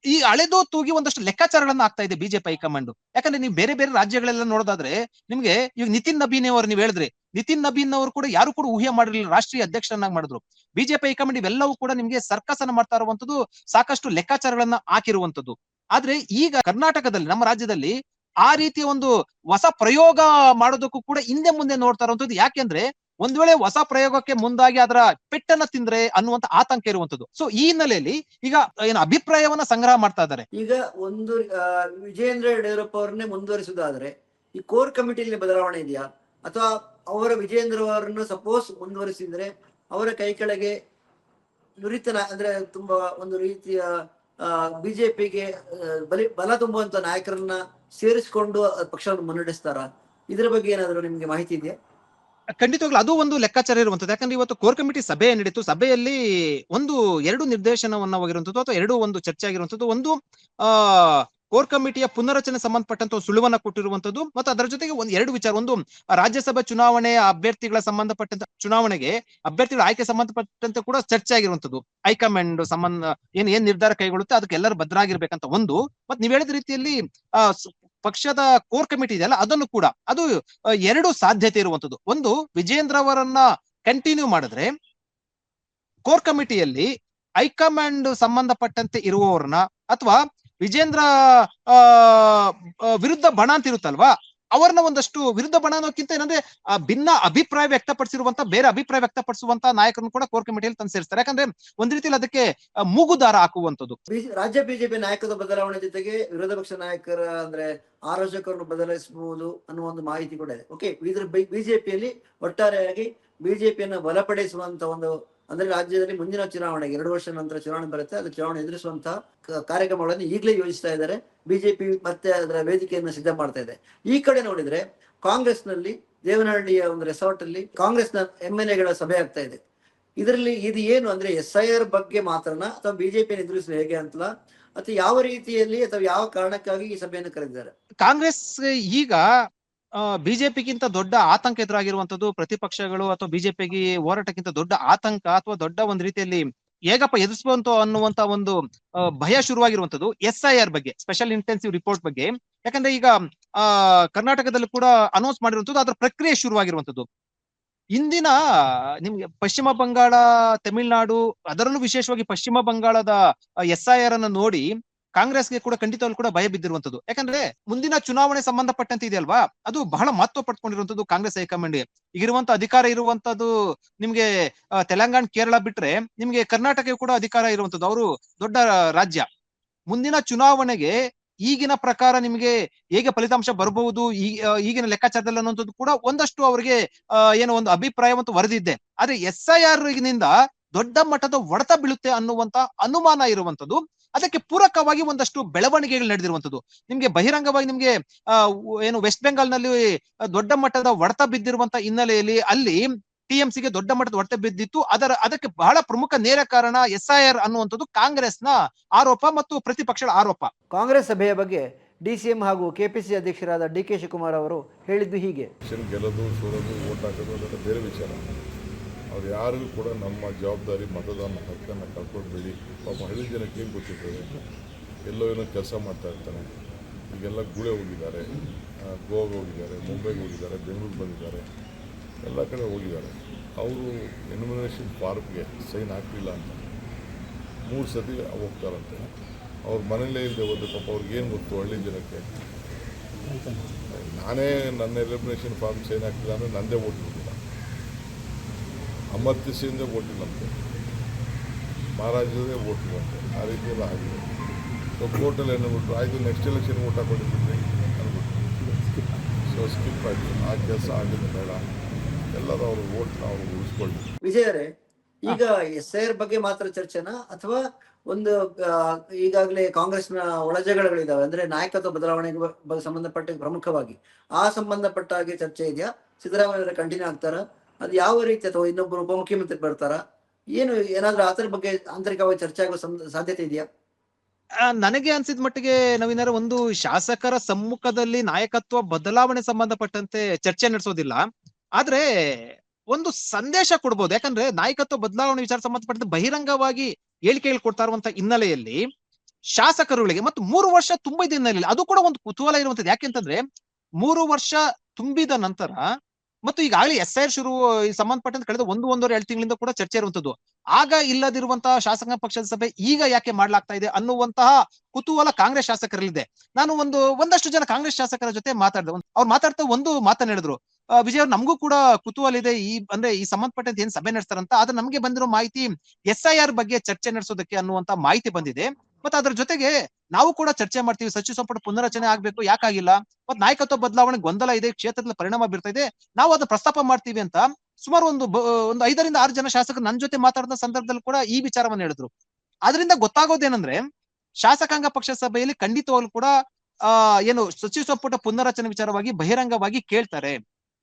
ಈ ಅಳೆದು ತೂಗಿ ಒಂದಷ್ಟು ಲೆಕ್ಕಾಚಾರಗಳನ್ನ ಆಗ್ತಾ ಇದೆ ಬಿಜೆಪಿ ಹೈಕಮಾಂಡ್. ಯಾಕಂದ್ರೆ ನೀವು ಬೇರೆ ಬೇರೆ ರಾಜ್ಯಗಳೆಲ್ಲ ನೋಡೋದಾದ್ರೆ ನಿಮ್ಗೆ ಈಗ ನಿತಿನ್ ನಬೀನ್ ಅವರು ನೀವು ಹೇಳಿದ್ರೆ, ನಿತಿನ್ ನಬೀನ್ ಅವರು ಕೂಡ ಯಾರು ಕೂಡ ಊಹೆ ಮಾಡಿರಲಿಲ್ಲ ರಾಷ್ಟ್ರೀಯ ಅಧ್ಯಕ್ಷರನ್ನಾಗಿ ಮಾಡಿದ್ರು. ಬಿಜೆಪಿ ಹೈಕಮಾಂಡ್ ಇವೆಲ್ಲವೂ ಕೂಡ ನಿಮ್ಗೆ ಸರ್ಕಸ್ ಅನ್ನ ಮಾಡ್ತಾ ಇರುವಂತದ್ದು, ಸಾಕಷ್ಟು ಲೆಕ್ಕಾಚಾರಗಳನ್ನ ಹಾಕಿರುವಂತದ್ದು. ಆದ್ರೆ ಈಗ ಕರ್ನಾಟಕದಲ್ಲಿ, ನಮ್ಮ ರಾಜ್ಯದಲ್ಲಿ ಆ ರೀತಿಯ ಒಂದು ಹೊಸ ಪ್ರಯೋಗ ಮಾಡೋದಕ್ಕೂ ಕೂಡ ಹಿಂದೆ ಮುಂದೆ ನೋಡ್ತಾ ಇರುವಂತದ್ದು. ಯಾಕೆಂದ್ರೆ ಒಂದ್ ವೇಳೆ ಹೊಸ ಪ್ರಯೋಗಕ್ಕೆ ಮುಂದಾಗಿ ಅದರ ಪೆಟ್ಟನ್ನ ತಿಂದ್ರೆ ಅನ್ನುವಂತ ಆತಂಕ ಇರುವಂತದ್ದು. ಸೊ ಈ ಹಿನ್ನೆಲೆಯಲ್ಲಿ ಈಗ ಏನು ಅಭಿಪ್ರಾಯವನ್ನ ಸಂಗ್ರಹ ಮಾಡ್ತಾ ಇದ್ದಾರೆ. ಈಗ ಒಂದು ವಿಜೇಂದ್ರ ಯಡಿಯೂರಪ್ಪ ಅವರನ್ನೇ ಮುಂದುವರಿಸುವುದಾದ್ರೆ ಈ ಕೋರ್ ಕಮಿಟಿಯಲ್ಲಿ ಬದಲಾವಣೆ ಇದೆಯಾ, ಅಥವಾ ಅವರ ವಿಜೇಂದ್ರ ಅವರನ್ನು ಸಪೋಸ್ ಮುಂದುವರಿಸಿದ್ರೆ ಅವರ ಕೈ ಕೆಳಗೆ ನುರಿತ ಅಂದ್ರೆ ತುಂಬಾ ಒಂದು ರೀತಿಯ ಬಿಜೆಪಿಗೆ ಬಲ ತುಂಬುವಂತ ನಾಯಕರನ್ನ ಸೇರಿಸಿಕೊಂಡು ಪಕ್ಷವನ್ನು ಮುನ್ನಡೆಸ್ತಾರ? ಇದ್ರ ಬಗ್ಗೆ ಏನಾದ್ರು ನಿಮ್ಗೆ ಮಾಹಿತಿ ಇದೆಯಾ? ಖಂಡಿತವಾಗ್ಲೂ ಅದು ಒಂದು ಲೆಕ್ಕಾಚಾರ ಇರುವಂತದ್ದು. ಯಾಕಂದ್ರೆ ಇವತ್ತು ಕೋರ್ ಕಮಿಟಿ ಸಭೆ ನಡೀತು. ಸಭೆಯಲ್ಲಿ ಎರಡು ನಿರ್ದೇಶನವನ್ನ ಹೋಗಿರುವಂತದ್ದು ಅಥವಾ ಒಂದು ಚರ್ಚೆ ಆಗಿರುವಂತದ್ದು. ಒಂದು ಕೋರ್ ಕಮಿಟಿಯ ಪುನರಚನೆ ಸಂಬಂಧಪಟ್ಟಂತ ಸುಳುವನ್ನ ಕೊಟ್ಟಿರುವಂತದ್ದು, ಮತ್ತು ಅದರ ಜೊತೆಗೆ ಎರಡು ವಿಚಾರ. ಒಂದು, ರಾಜ್ಯಸಭಾ ಚುನಾವಣೆ ಅಭ್ಯರ್ಥಿಗಳ ಸಂಬಂಧಪಟ್ಟಂತ ಚುನಾವಣೆಗೆ ಅಭ್ಯರ್ಥಿಗಳ ಆಯ್ಕೆ ಸಂಬಂಧಪಟ್ಟಂತೆ ಕೂಡ ಚರ್ಚೆ ಆಗಿರುವಂತದ್ದು. ಹೈಕಮಾಂಡ್ ಸಂಬಂಧ ಏನ್ ನಿರ್ಧಾರ ಕೈಗೊಳ್ಳುತ್ತೆ ಅದಕ್ಕೆ ಎಲ್ಲರೂ ಭದ್ರಾಗಿರ್ಬೇಕಂತ ಒಂದು. ಮತ್ತೆ ನೀವ್ ಹೇಳಿದ ರೀತಿಯಲ್ಲಿ ಪಕ್ಷದ ಕೋರ್ ಕಮಿಟಿ ಇದೆಯಲ್ಲ, ಅದನ್ನು ಕೂಡ ಅದು ಎರಡು ಸಾಧ್ಯತೆ ಇರುವಂತದ್ದು. ಒಂದು, ವಿಜೇಂದ್ರ ಅವರನ್ನ ಕಂಟಿನ್ಯೂ ಮಾಡಿದ್ರೆ ಕೋರ್ ಕಮಿಟಿಯಲ್ಲಿ ಹೈಕಮಾಂಡ್ ಸಂಬಂಧಪಟ್ಟಂತೆ ಇರುವವರನ್ನ, ಅಥವಾ ವಿಜೇಂದ್ರ ವಿರುದ್ಧ ಬಣ ಅಂತ ಇರುತ್ತಲ್ವಾ, ಅವರನ್ನ ಒಂದಷ್ಟು ವಿರುದ್ಧ ಬಣ ಅನ್ನೋಕ್ಕಿಂತ ಏನಂದ್ರೆ ಭಿನ್ನ ಅಭಿಪ್ರಾಯ ವ್ಯಕ್ತಪಡಿಸಿರುವಂತ, ಬೇರೆ ಅಭಿಪ್ರಾಯ ವ್ಯಕ್ತಪಡಿಸುವಂತ ನಾಯಕರನ್ನು ಕೂಡ ಕೋರ್ ಕಮಿಟಿಯಲ್ಲಿ ತಂದು ಸೇರಿಸ್ತಾರೆ. ಯಾಕಂದ್ರೆ ಒಂದ್ ರೀತಿಯಲ್ಲಿ ಅದಕ್ಕೆ ಮೂಗುದಾರ ಹಾಕುವಂತದ್ದು. ರಾಜ್ಯ ಬಿಜೆಪಿ ನಾಯಕರ ಬದಲಾವಣೆ ಜೊತೆಗೆ ವಿರೋಧ ಪಕ್ಷ ನಾಯಕರ ಅಂದ್ರೆ ಆಲೋಚಕರನ್ನು ಬದಲಾಯಿಸಬಹುದು ಅನ್ನುವ ಒಂದು ಮಾಹಿತಿ ಕೂಡ ಇದೆ. ಓಕೆ, ಇದ್ರ ಬಿಜೆಪಿಯಲ್ಲಿ ಒಟ್ಟಾರೆಯಾಗಿ ಬಿಜೆಪಿಯನ್ನು ಬಲಪಡಿಸುವಂತ ಒಂದು, ಅಂದ್ರೆ ರಾಜ್ಯದಲ್ಲಿ ಮುಂದಿನ ಚುನಾವಣೆಗೆ 2 ವರ್ಷ ನಂತರ ಚುನಾವಣೆ ಬರುತ್ತೆ, ಅದು ಚುನಾವಣೆ ಎದುರಿಸುವಂತಹ ಕಾರ್ಯಕ್ರಮಗಳನ್ನು ಈಗಲೇ ಯೋಜಿಸ್ತಾ ಇದ್ದಾರೆ ಬಿಜೆಪಿ. ಮತ್ತೆ ಅದರ ವೇದಿಕೆಯನ್ನು ಸಿದ್ಧ ಮಾಡ್ತಾ ಇದೆ. ಈ ಕಡೆ ನೋಡಿದ್ರೆ ಕಾಂಗ್ರೆಸ್ ನಲ್ಲಿ ದೇವನಹಳ್ಳಿಯ ಒಂದು ರೆಸಾರ್ಟ್ ಅಲ್ಲಿ ಕಾಂಗ್ರೆಸ್ನ MLA-ಗಳ ಸಭೆ ಆಗ್ತಾ ಇದೆ. ಇದರಲ್ಲಿ ಇದು ಏನು ಅಂದ್ರೆ SIR ಬಗ್ಗೆ ಮಾತ್ರನಾ, ಅಥವಾ ಬಿಜೆಪಿಯನ್ನು ಎದುರಿಸುವ ಹೇಗೆ ಅಂತಲ್ಲ, ಅಥವಾ ಯಾವ ರೀತಿಯಲ್ಲಿ ಅಥವಾ ಯಾವ ಕಾರಣಕ್ಕಾಗಿ ಈ ಸಭೆಯನ್ನು ಕರೆದಿದ್ದಾರೆ? ಕಾಂಗ್ರೆಸ್ ಈಗ ಬಿಜೆಪಿಗಿಂತ ದೊಡ್ಡ ಆತಂಕ ಎದುರಾಗಿರುವಂತದ್ದು ಪ್ರತಿಪಕ್ಷಗಳು ಅಥವಾ ಬಿಜೆಪಿಗೆ ಹೋರಾಟಕ್ಕಿಂತ ದೊಡ್ಡ ಆತಂಕ ಅಥವಾ ದೊಡ್ಡ ಒಂದ್ ರೀತಿಯಲ್ಲಿ ಹೇಗಪ್ಪ ಎದುರಿಸಬಹುದು ಅನ್ನುವಂತ ಒಂದು ಭಯ ಶುರುವಾಗಿರುವಂತದ್ದು SIR ಬಗ್ಗೆ, ಸ್ಪೆಷಲ್ ಇಂಟೆನ್ಸಿವ್ ರಿಪೋರ್ಟ್ ಬಗ್ಗೆ. ಯಾಕಂದ್ರೆ ಈಗ ಕರ್ನಾಟಕದಲ್ಲಿ ಕೂಡ ಅನೌನ್ಸ್ ಮಾಡಿರುವಂತದ್ದು, ಅದರ ಪ್ರಕ್ರಿಯೆ ಶುರುವಾಗಿರುವಂತದ್ದು. ಇಂದಿನ ನಿಮ್ಗೆ ಪಶ್ಚಿಮ ಬಂಗಾಳ, ತಮಿಳುನಾಡು, ಅದರಲ್ಲೂ ವಿಶೇಷವಾಗಿ ಪಶ್ಚಿಮ ಬಂಗಾಳದ SIR ಅನ್ನ ನೋಡಿ ಕಾಂಗ್ರೆಸ್ಗೆ ಕೂಡ ಖಂಡಿತವಾಗ್ಲೂ ಕೂಡ ಭಯ ಬಿದ್ದಿರುವಂತದ್ದು. ಯಾಕಂದ್ರೆ ಮುಂದಿನ ಚುನಾವಣೆ ಸಂಬಂಧಪಟ್ಟಂತೆ ಇದೆಯಲ್ವಾ, ಅದು ಬಹಳ ಮಹತ್ವ ಪಡ್ಕೊಂಡಿರುವಂತದ್ದು ಕಾಂಗ್ರೆಸ್ ಹೈಕಮಾಂಡ್. ಈಗಿರುವಂತ ಅಧಿಕಾರ ಇರುವಂತದ್ದು ನಿಮ್ಗೆ ತೆಲಂಗಾಣ, ಕೇರಳ ಬಿಟ್ರೆ ನಿಮ್ಗೆ ಕರ್ನಾಟಕ ಕೂಡ ಅಧಿಕಾರ ಇರುವಂತದ್ದು. ಅವರು ದೊಡ್ಡ ರಾಜ್ಯ. ಮುಂದಿನ ಚುನಾವಣೆಗೆ ಈಗಿನ ಪ್ರಕಾರ ನಿಮಗೆ ಹೇಗೆ ಫಲಿತಾಂಶ ಬರಬಹುದು, ಈಗಿನ ಲೆಕ್ಕಾಚಾರದಲ್ಲಿ ಅನ್ನುವಂಥದ್ದು ಕೂಡ ಒಂದಷ್ಟು ಅವರಿಗೆ ಏನೋ ಒಂದು ಅಭಿಪ್ರಾಯ ಮತ್ತು ವರದಿದ್ದೆ. ಆದ್ರೆ SIR ನಿಂದ ದೊಡ್ಡ ಮಟ್ಟದ ಹೊಡೆತ ಬೀಳುತ್ತೆ ಅನ್ನುವಂತ ಅನುಮಾನ ಇರುವಂತದ್ದು. ಅದಕ್ಕೆ ಪೂರಕವಾಗಿ ಒಂದಷ್ಟು ಬೆಳವಣಿಗೆಗಳು ನಡೆದಿರುವಂತದ್ದು. ನಿಮ್ಗೆ ಬಹಿರಂಗವಾಗಿ ನಿಮ್ಗೆ ಏನು ವೆಸ್ಟ್ ಬೆಂಗಾಲ್ ನಲ್ಲಿ ದೊಡ್ಡ ಮಟ್ಟದ ಹೊಡೆತ ಬಿದ್ದಿರುವಂತ ಹಿನ್ನೆಲೆಯಲ್ಲಿ ಅಲ್ಲಿ TMCಗೆ ದೊಡ್ಡ ಮಟ್ಟದ ಹೊಡೆತ ಬಿದ್ದಿತ್ತು. ಅದಕ್ಕೆ ಬಹಳ ಪ್ರಮುಖ ನೇರ ಕಾರಣ SIR ಅನ್ನುವಂಥದ್ದು ಕಾಂಗ್ರೆಸ್ನ ಆರೋಪ ಮತ್ತು ಪ್ರತಿಪಕ್ಷಗಳ ಆರೋಪ. ಕಾಂಗ್ರೆಸ್ ಸಭೆಯ ಬಗ್ಗೆ DCM ಹಾಗೂ KPC ಅಧ್ಯಕ್ಷರಾದ DK ಶಿವಕುಮಾರ್ ಅವರು ಹೇಳಿದ್ದು ಹೀಗೆ: ಗೆಲ್ಲೋದು, ಸೋಲೋದು, ಓಟ್ ಹಾಕೋದು ಅದೆಲ್ಲ ಬೇರೆ ವಿಚಾರ. ಅವ್ರು ಯಾರಿಗೂ ಕೂಡ ನಮ್ಮ ಜವಾಬ್ದಾರಿ ಮತದಾನ ಹಕ್ಕನ್ನು ಕಳ್ಕೊಳ್ಬೇಡಿ. ಪಾಪ ಹಳ್ಳಿ ಜನಕ್ಕೆ ಏನು ಗೊತ್ತಿರ್ತದೆ, ಎಲ್ಲೋ ಏನೋ ಕೆಲಸ ಮಾಡ್ತಾ ಇರ್ತಾನೆ. ಈಗೆಲ್ಲ ಗುಳೆ ಹೋಗಿದ್ದಾರೆ, ಗೋವಾಗೆ ಹೋಗಿದ್ದಾರೆ, ಮುಂಬೈಗೆ ಹೋಗಿದ್ದಾರೆ, ಬೆಂಗಳೂರು ಬಂದಿದ್ದಾರೆ, ಎಲ್ಲ ಕಡೆ ಹೋಗಿದ್ದಾರೆ. ಅವರು ಎನ್ಯುಮಿನೇಷನ್ ಫಾರ್ಮ್ಗೆ ಸೈನ್ ಹಾಕಲಿಲ್ಲ ಅಂತ 3 ಸತಿ ಹೋಗ್ತಾರಂತೆ. ಅವ್ರ ಮನೇಲೇ ಇಲ್ಲದೆ ಹೋದ್ರೆ ಪಾಪ ಅವ್ರಿಗೇನು ಗೊತ್ತು ಹಳ್ಳಿ ಜನಕ್ಕೆ. ನಾನೇ ನನ್ನ ಎಲಿಮಿನೇಷನ್ ಫಾರ್ಮ್ ಸೈನ್ ಹಾಕಿಲ್ಲ ಅಂದರೆ ನಂದೇ ಓಟ್ ಬಿಟ್ಟಿಲ್ಲ, ಅಮರ್ತ್ಯಸಿಂದೇ ಓಟಿಲ್ಲಂತೆ, ಮಹಾರಾಜದೇ ಓಟಿಲ್ಲಂತೆ. ಆ ರೀತಿಯೆಲ್ಲ ಆಗಿದೆ. ಸೊ ಕೋರ್ಟಲ್ಲಿ ಏನ್ಬಿಟ್ರು, ಆಯಿತು ನೆಕ್ಸ್ಟ್ ಎಲೆಕ್ಷನ್ ಓಟ್ ಹಾಕೊಂಡಿದ್ದೀನಿ ಅಂದ್ಬಿಟ್ಟು. ಸೊ ಸ್ಕಿಪ್ ಆಯಿತು. ಆ ಕೆಲಸ ಆಗಿದ್ದು ಬೇಡ, ಎಲ್ಲರೂ ಅವ್ರ ಓಟ್ನ ಅವ್ರು ಉಳಿಸ್ಕೊಳ್ಳಿ. ವಿಜಯರೇ, ಈಗ SIR ಬಗ್ಗೆ ಮಾತ್ರ ಚರ್ಚೆನಾ, ಅಥವಾ ಒಂದು ಈಗಾಗಲೇ ಕಾಂಗ್ರೆಸ್ನ ಒಳಜಗಳಗಳಿದಾವೆ, ಅಂದ್ರೆ ನಾಯಕತ್ವ ಬದಲಾವಣೆಗೆ ಬಗ್ಗೆ ಸಂಬಂಧಪಟ್ಟ ಪ್ರಮುಖವಾಗಿ ಆ ಸಂಬಂಧಪಟ್ಟ ಹಾಗೆ ಚರ್ಚೆ ಇದೆಯಾ? ಸಿದ್ದರಾಮಯ್ಯ ಕಂಟಿನ್ಯೂ ಆಗ್ತಾರ, ಅದು ಯಾವ ರೀತಿ, ಅಥವಾ ಇನ್ನೊಬ್ಬರು ಉಪಮುಖ್ಯಮಂತ್ರಿ ಬರ್ತಾರ, ಏನಾದ್ರೂ ಅದರ ಬಗ್ಗೆ ಆಂತರಿಕವಾಗಿ ಚರ್ಚೆ ಆಗುವ ಸಾಧ್ಯತೆ ಇದೆಯಾ? ನನಗೆ ಅನ್ಸಿದ ಮಟ್ಟಿಗೆ ನಾವೇನಾರ ಒಂದು ಶಾಸಕರ ಸಮ್ಮುಖದಲ್ಲಿ ನಾಯಕತ್ವ ಬದಲಾವಣೆ ಸಂಬಂಧಪಟ್ಟಂತೆ ಚರ್ಚೆ ನಡೆಸೋದಿಲ್ಲ. ಆದ್ರೆ ಒಂದು ಸಂದೇಶ ಕೊಡ್ಬೋದು. ಯಾಕಂದ್ರೆ ನಾಯಕತ್ವ ಬದಲಾವಣೆ ವಿಚಾರ ಸಂಬಂಧಪಟ್ಟಂತೆ ಬಹಿರಂಗವಾಗಿ ಹೇಳಿಕೆಗಳು ಕೊಡ್ತಾ ಇರುವಂತ ಹಿನ್ನೆಲೆಯಲ್ಲಿ ಶಾಸಕರುಗಳಿಗೆ ಮತ್ತು 3 ವರ್ಷ ತುಂಬಿದ ಹಿನ್ನೆಲೆಯಲ್ಲಿ ಅದು ಕೂಡ ಒಂದು ಕುತೂಹಲ ಇರುವಂತದ್ದು. ಯಾಕೆಂತಂದ್ರೆ 3 ವರ್ಷ ತುಂಬಿದ ನಂತರ ಮತ್ತು ಈಗಾಗಲೇ SIR ಶುರು ಸಂಬಂಧಪಟ್ಟಂತೆ ಕಳೆದ 1-1.5 ತಿಂಗಳಿಂದ ಕೂಡ ಚರ್ಚೆ ಇರುವಂತದ್ದು. ಆಗ ಇಲ್ಲದಿರುವಂತಹ ಶಾಸಕ ಪಕ್ಷದ ಸಭೆ ಈಗ ಯಾಕೆ ಮಾಡ್ಲಾಗ್ತಾ ಇದೆ ಅನ್ನುವಂತಹ ಕುತೂಹಲ ಕಾಂಗ್ರೆಸ್ ಶಾಸಕರಲ್ಲಿದೆ. ನಾನು ಒಂದಷ್ಟು ಜನ ಕಾಂಗ್ರೆಸ್ ಶಾಸಕರ ಜೊತೆ ಮಾತಾಡಿದೆ. ಅವ್ರು ಮಾತಾಡ್ತಾ ಒಂದು ಮಾತನ್ನ ಹೇಳಿದ್ರು, ವಿಜಯ್ ಅವ್ರು, ನಮಗೂ ಕೂಡ ಕುತೂಹಲ ಇದೆ, ಈ ಸಂಬಂಧಪಟ್ಟಂತೆ ಏನ್ ಸಭೆ ನಡೆಸ್ತಾರಂತ. ಆದ್ರೆ ನಮ್ಗೆ ಬಂದಿರೋ ಮಾಹಿತಿ SIR ಬಗ್ಗೆ ಚರ್ಚೆ ನಡೆಸೋದಕ್ಕೆ ಅನ್ನುವಂತ ಮಾಹಿತಿ ಬಂದಿದೆ. ಮತ್ತೆ ಅದ್ರ ಜೊತೆಗೆ ನಾವು ಕೂಡ ಚರ್ಚೆ ಮಾಡ್ತೀವಿ, ಸಚಿವ ಸಂಪುಟ ಪುನರಚನೆ ಆಗ್ಬೇಕು, ಯಾಕಾಗಿಲ್ಲ, ಮತ್ತೆ ನಾಯಕತ್ವ ಬದಲಾವಣೆ ಗೊಂದಲ ಇದೆ, ಕ್ಷೇತ್ರದಲ್ಲಿ ಪರಿಣಾಮ ಬೀರ್ತಾ ಇದೆ, ನಾವು ಅದನ್ನ ಪ್ರಸ್ತಾಪ ಮಾಡ್ತೀವಿ ಅಂತ ಸುಮಾರು ಒಂದು 5-6 ಜನ ಶಾಸಕರು ನನ್ನ ಜೊತೆ ಮಾತಾಡಿದ ಸಂದರ್ಭದಲ್ಲಿ ಕೂಡ ಈ ವಿಚಾರವನ್ನು ಹೇಳಿದ್ರು. ಅದರಿಂದ ಗೊತ್ತಾಗೋದೇನಂದ್ರೆ ಶಾಸಕಾಂಗ ಪಕ್ಷ ಸಭೆಯಲ್ಲಿ ಖಂಡಿತವಾಗ್ಲೂ ಕೂಡ ಏನು ಸಚಿವ ಸಂಪುಟ ಪುನರಚನೆ ವಿಚಾರವಾಗಿ ಬಹಿರಂಗವಾಗಿ ಕೇಳ್ತಾರೆ.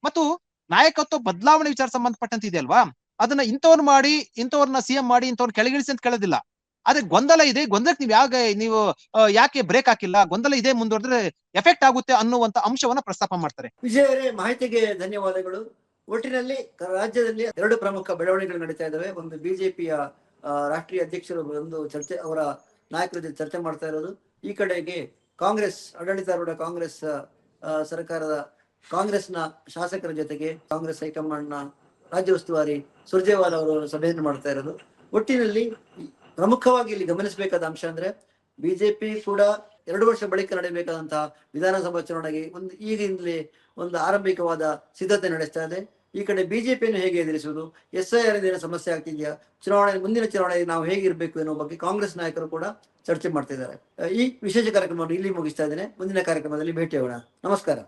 ಮತ್ತು ನಾಯಕತ್ವ ಬದಲಾವಣೆ ವಿಚಾರ ಸಂಬಂಧಪಟ್ಟಂತೆ ಇದೆ ಅಲ್ವಾ, ಅದನ್ನ ಇಂಥವ್ರನ್ನ CM ಮಾಡಿ ಇಂಥವ್ರನ್ನ ಕೆಳಗಿಳಿಸಿ ಅಂತ ಕೇಳೋದಿಲ್ಲ. ಆದ್ರೆ ಗೊಂದಲ ಇದೆ, ಗೊಂದಲಕ್ಕೆ ನೀವು ಯಾಕೆ ಬ್ರೇಕ್ ಹಾಕಿಲ್ಲ, ಗೊಂದಲ ಇದೆ, ಮುಂದುವರೆದ್ರೆ ಎಫೆಕ್ಟ್ ಆಗುತ್ತೆ ಅನ್ನುವಂತ ಅಂಶವನ್ನ ಪ್ರಸ್ತಾಪ ಮಾಡ್ತಾರೆ. ವಿಜಯವರೇ, ಮಾಹಿತಿಗೆ ಧನ್ಯವಾದಗಳು. ಒಟ್ಟಿನಲ್ಲಿ ರಾಜ್ಯದಲ್ಲಿ 2 ಪ್ರಮುಖ ಬೆಳವಣಿಗೆಗಳು ನಡೀತಾ ಇದ್ದಾವೆ. ಒಂದು ಬಿಜೆಪಿಯ ರಾಷ್ಟ್ರೀಯ ಅಧ್ಯಕ್ಷರು ಒಂದು ಚರ್ಚೆ, ಅವರ ನಾಯಕರ ಜೊತೆ ಚರ್ಚೆ ಮಾಡ್ತಾ ಇರೋದು. ಈ ಕಡೆಗೆ ಕಾಂಗ್ರೆಸ್ ಆಡಳಿತಾರೂಢ ಕಾಂಗ್ರೆಸ್ ಸರ್ಕಾರದ ಕಾಂಗ್ರೆಸ್ನ ಶಾಸಕರ ಜೊತೆಗೆ ಕಾಂಗ್ರೆಸ್ ಹೈಕಮಾಂಡ್ನ ರಾಜ್ಯ ಉಸ್ತುವಾರಿ ಸುರ್ಜೇವಾಲಾ ಅವರು ಸಭೆಯನ್ನು ಮಾಡ್ತಾ ಇರೋದು. ಒಟ್ಟಿನಲ್ಲಿ ಪ್ರಮುಖವಾಗಿ ಇಲ್ಲಿ ಗಮನಿಸಬೇಕಾದ ಅಂಶ ಅಂದ್ರೆ ಬಿಜೆಪಿ ಕೂಡ 2 ವರ್ಷ ಬಳಿಕ ನಡೆಯಬೇಕಾದಂತಹ ವಿಧಾನಸಭಾ ಚುನಾವಣೆಗೆ ಈಗಿಂದಲೇ ಒಂದು ಆರಂಭಿಕವಾದ ಸಿದ್ಧತೆ ನಡೆಸ್ತಾ ಇದೆ. ಈ ಕಡೆ ಬಿಜೆಪಿಯನ್ನು ಹೇಗೆ ಎದುರಿಸುವುದು, SIR ಏನೇನು ಸಮಸ್ಯೆ ಆಗ್ತಿದೆಯಾ, ಮುಂದಿನ ಚುನಾವಣೆಗೆ ನಾವು ಹೇಗಿರ್ಬೇಕು ಎನ್ನುವ ಬಗ್ಗೆ ಕಾಂಗ್ರೆಸ್ ನಾಯಕರು ಕೂಡ ಚರ್ಚೆ ಮಾಡ್ತಿದ್ದಾರೆ. ಈ ವಿಶೇಷ ಕಾರ್ಯಕ್ರಮವನ್ನು ಇಲ್ಲಿ ಮುಗಿಸ್ತಾ ಇದ್ದೇನೆ. ಮುಂದಿನ ಕಾರ್ಯಕ್ರಮದಲ್ಲಿ ಭೇಟಿಯಾಗೋಣ. ನಮಸ್ಕಾರ.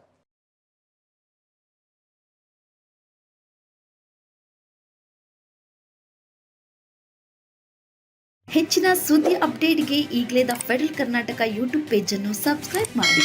ಹೆಚ್ಚಿನ ಸುದ್ದಿ ಅಪ್ಡೇಟ್ಗೆ ಈಗಲೇ the federal Karnataka YouTube page ಅನ್ನು ಸಬ್ಸ್ಕ್ರೈಬ್ ಮಾಡಿ.